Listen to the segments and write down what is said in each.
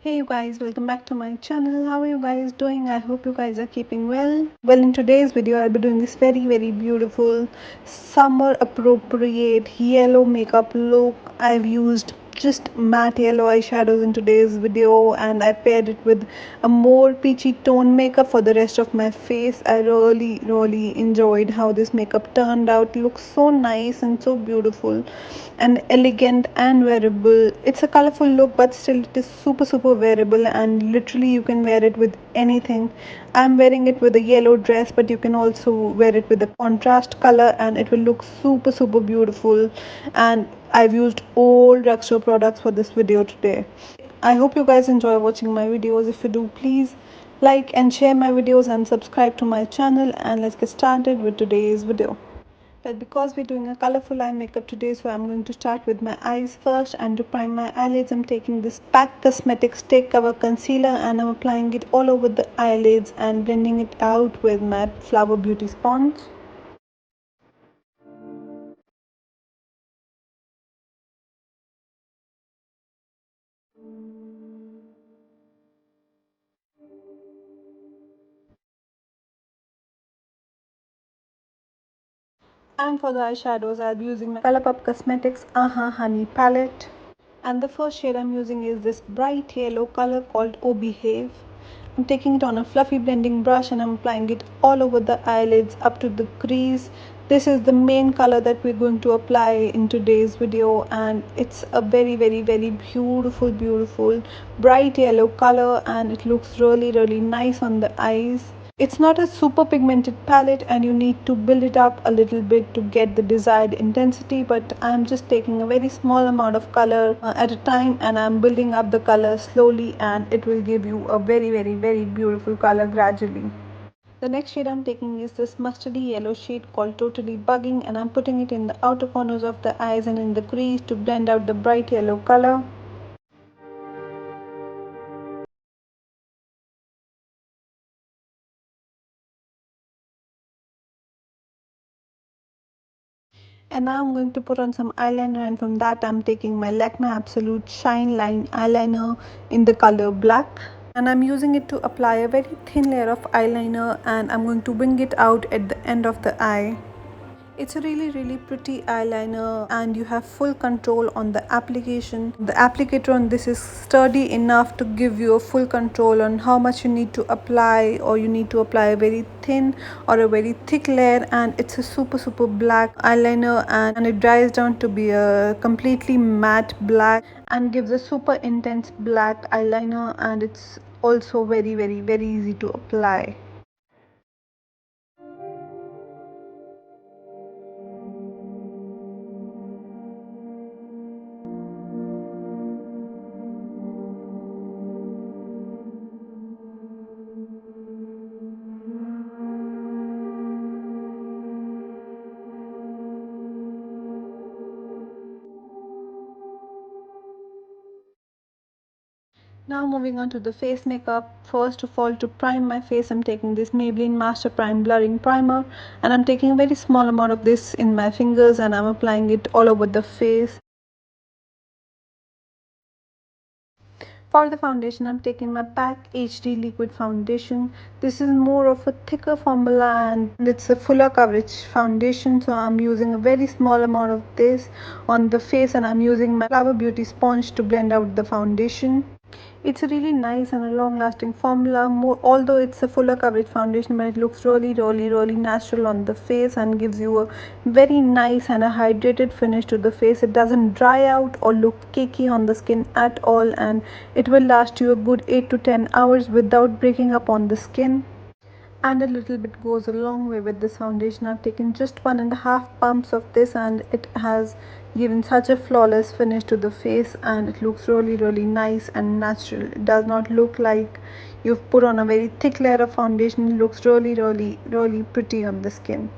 Hey you guys, welcome back to my channel. How are you guys doing? I hope you guys are keeping well. Well, in today's video, I'll be doing this very beautiful summer appropriate yellow makeup look. I've used just matte yellow eyeshadows in today's video and I paired it with a more peachy tone makeup for the rest of my face. I really enjoyed how this makeup turned out. It looks so nice and so beautiful and elegant and wearable. It's a colorful look, but still it is super wearable, and literally you can wear it with anything. I'm wearing it with a yellow dress, but you can also wear it with a contrast color and it will look super beautiful. And I've used all drugstore products for this video today. I hope you guys enjoy watching my videos. If you do, please like and share my videos and subscribe to my channel, and let's get started with today's video. But because we're doing a colorful eye makeup today, so I'm going to start with my eyes first. And to prime my eyelids, I'm taking this PAC Cosmetics Stay Cover Concealer and I'm applying it all over the eyelids and blending it out with my Flower Beauty sponge. And for the eyeshadows, I'll be using my Colourpop Cosmetics Aha Honey palette. And the first shade I'm using is this bright yellow color called Oh Behave. I'm taking it on a fluffy blending brush and I'm applying it all over the eyelids up to the crease. This is the main color that we're going to apply in today's video, and it's a very beautiful bright yellow color and it looks really nice on the eyes. It's not a super pigmented palette and you need to build it up a little bit to get the desired intensity, but I'm just taking a very small amount of color at a time and I'm building up the color slowly, and it will give you a very beautiful color gradually. The next shade I'm taking is this mustardy yellow shade called Totally Bugging, and I'm putting it in the outer corners of the eyes and in the crease to blend out the bright yellow color. And now I'm going to put on some eyeliner, and from that I'm taking my Lakme Absolute Shine Line eyeliner in the color black. And I'm using it to apply a very thin layer of eyeliner, and I'm going to wing it out at the end of the eye. It's a really pretty eyeliner and you have full control on the application. The applicator on this is sturdy enough to give you a full control on how much you need to apply, or you need to apply a very thin or a very thick layer. And it's a super black eyeliner, and it dries down to be a completely matte black and gives a super intense black eyeliner, and it's also very easy to apply. Now moving on to the face makeup. First of all, to prime my face, I'm taking this Maybelline Master Prime Blurring Primer, and I'm taking a very small amount of this in my fingers and I'm applying it all over the face. For the foundation, I'm taking my PAC HD Liquid Foundation. This is more of a thicker formula and it's a fuller coverage foundation, so I'm using a very small amount of this on the face, and I'm using my Flower Beauty sponge to blend out the foundation. It's a really nice and a long lasting formula, although it's a fuller coverage foundation, but it looks really natural on the face and gives you a very nice and a hydrated finish to the face. It doesn't dry out or look cakey on the skin at all, and it will last you a good 8 to 10 hours without breaking up on the skin. And a little bit goes a long way with this foundation. I've taken just 1.5 pumps of this and it has given such a flawless finish to the face, and it looks really nice and natural. It does not look like you've put on a very thick layer of foundation. It looks really pretty on the skin.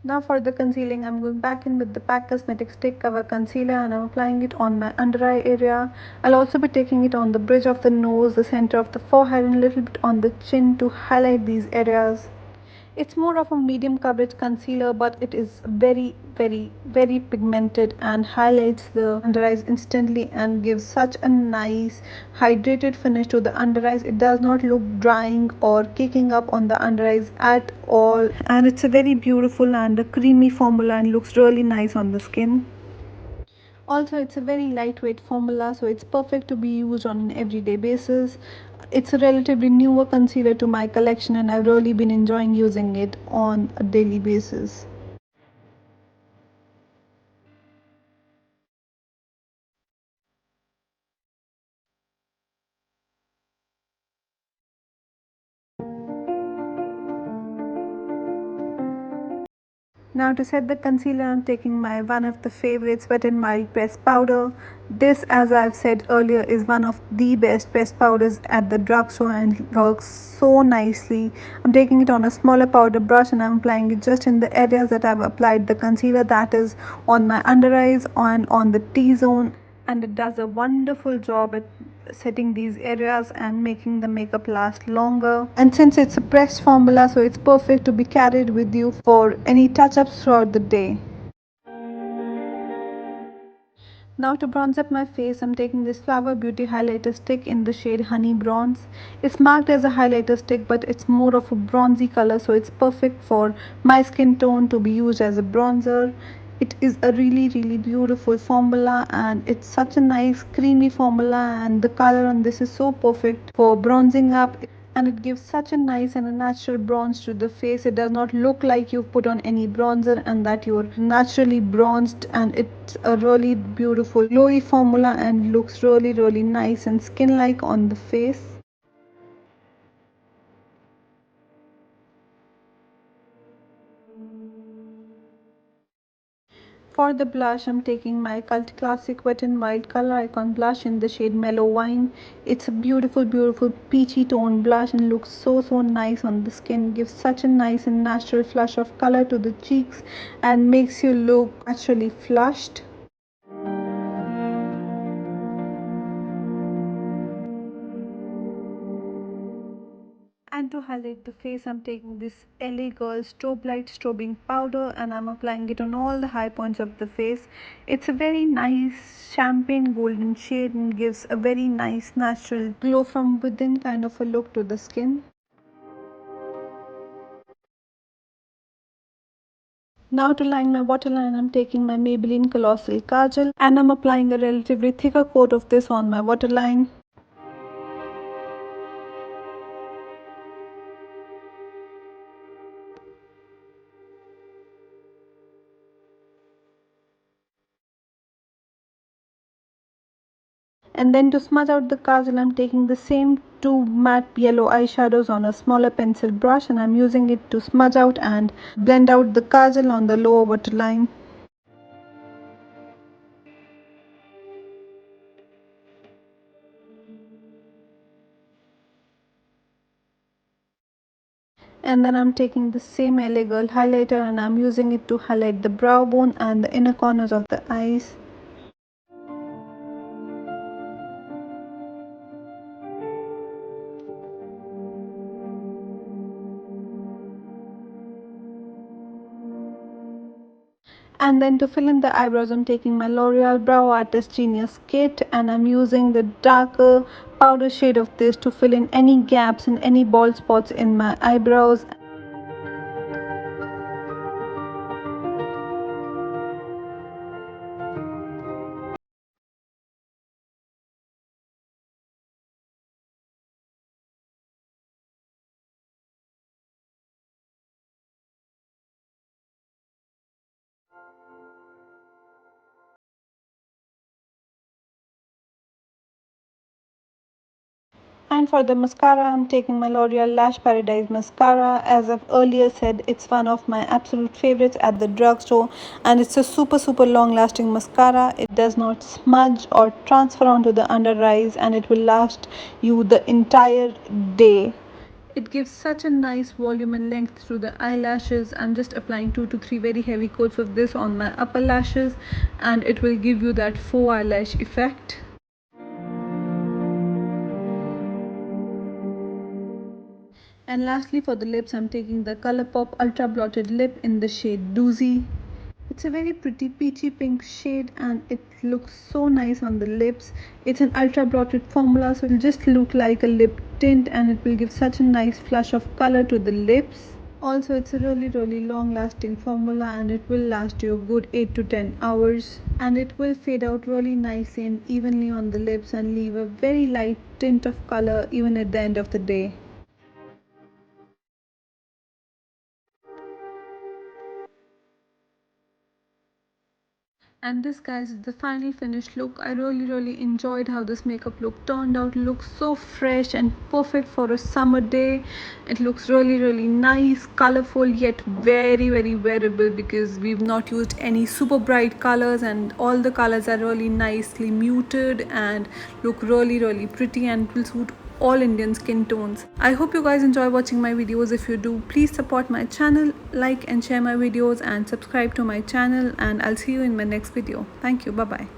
Now for the concealing, I'm going back in with the PAC Cosmetics Stay Cover Concealer and I'm applying it on my under eye area. I'll also be taking it on the bridge of the nose, the center of the forehead, and a little bit on the chin to highlight these areas. It's more of a medium coverage concealer, but it is very pigmented and highlights the under eyes instantly and gives such a nice hydrated finish to the under eyes. It does not look drying or kicking up on the under eyes at all, and it's a very beautiful and a creamy formula and looks really nice on the skin. Also, it's a very lightweight formula, so it's perfect to be used on an everyday basis. It's a relatively newer concealer to my collection, and I've really been enjoying using it on a daily basis. Now to set the concealer, I'm taking my one of the favorites Wet n Wild pressed powder. This, as I've said earlier, is one of the best pressed powders at the drugstore and works so nicely. I'm taking it on a smaller powder brush and I'm applying it just in the areas that I've applied the concealer, that is on my under eyes and on the T-zone, and it does a wonderful job at setting these areas and making the makeup last longer. And since it's a pressed formula, so it's perfect to be carried with you for any touch-ups throughout the day. Now to bronze up my face, I'm taking this Flower Beauty highlighter stick in the shade Honey Bronze. It's marked as a highlighter stick, but it's more of a bronzy color, so it's perfect for my skin tone to be used as a bronzer. It is a really beautiful formula and it's such a nice creamy formula, and the color on this is so perfect for bronzing up, and it gives such a nice and a natural bronze to the face. It does not look like you've put on any bronzer and that you're naturally bronzed, and it's a really beautiful glowy formula and looks really nice and skin like on the face. For the blush, I'm taking my Cult Classic Wet n Wild Color Icon blush in the shade Mellow Wine. It's a beautiful peachy tone blush and looks so nice on the skin. Gives such a nice and natural flush of color to the cheeks and makes you look naturally flushed. And to highlight the face, I'm taking this LA Girl Strobe Light Strobing Powder and I'm applying it on all the high points of the face. It's a very nice champagne golden shade and gives a very nice natural glow from within kind of a look to the skin. Now to line my waterline, I'm taking my Maybelline Colossal Kajal and I'm applying a relatively thicker coat of this on my waterline. And then to smudge out the kajal, I'm taking the same two matte yellow eyeshadows on a smaller pencil brush and I'm using it to smudge out and blend out the kajal on the lower waterline. And then I'm taking the same LA Girl highlighter and I'm using it to highlight the brow bone and the inner corners of the eyes. And then to fill in the eyebrows, I'm taking my L'Oreal Brow Artist Genius Kit and I'm using the darker powder shade of this to fill in any gaps and any bald spots in my eyebrows. And for the mascara, I'm taking my L'Oreal Lash Paradise Mascara. As I've earlier said, it's one of my absolute favorites at the drugstore and it's a super long lasting mascara. It does not smudge or transfer onto the under eyes and it will last you the entire day. It gives such a nice volume and length through the eyelashes. I'm just applying 2 to 3 very heavy coats of this on my upper lashes and it will give you that faux eyelash effect. And lastly, for the lips, I'm taking the Colourpop Ultra Blotted Lip in the shade Doozy. It's a very pretty peachy pink shade and it looks so nice on the lips. It's an ultra blotted formula, so it'll just look like a lip tint and it will give such a nice flush of color to the lips. Also, it's a really long lasting formula and it will last you a good 8 to 10 hours, and it will fade out really nicely and evenly on the lips and leave a very light tint of color even at the end of the day. And this, guys, is the final finished look. I really enjoyed how this makeup look turned out. It looks so fresh and perfect for a summer day. It looks really nice, colorful, yet very wearable, because we've not used any super bright colors and all the colors are really nicely muted and look really pretty and will suit all Indian skin tones. I hope you guys enjoy watching my videos. If you do, please support my channel, like and share my videos and subscribe to my channel, and I'll see you in my next video. Thank you. Bye bye.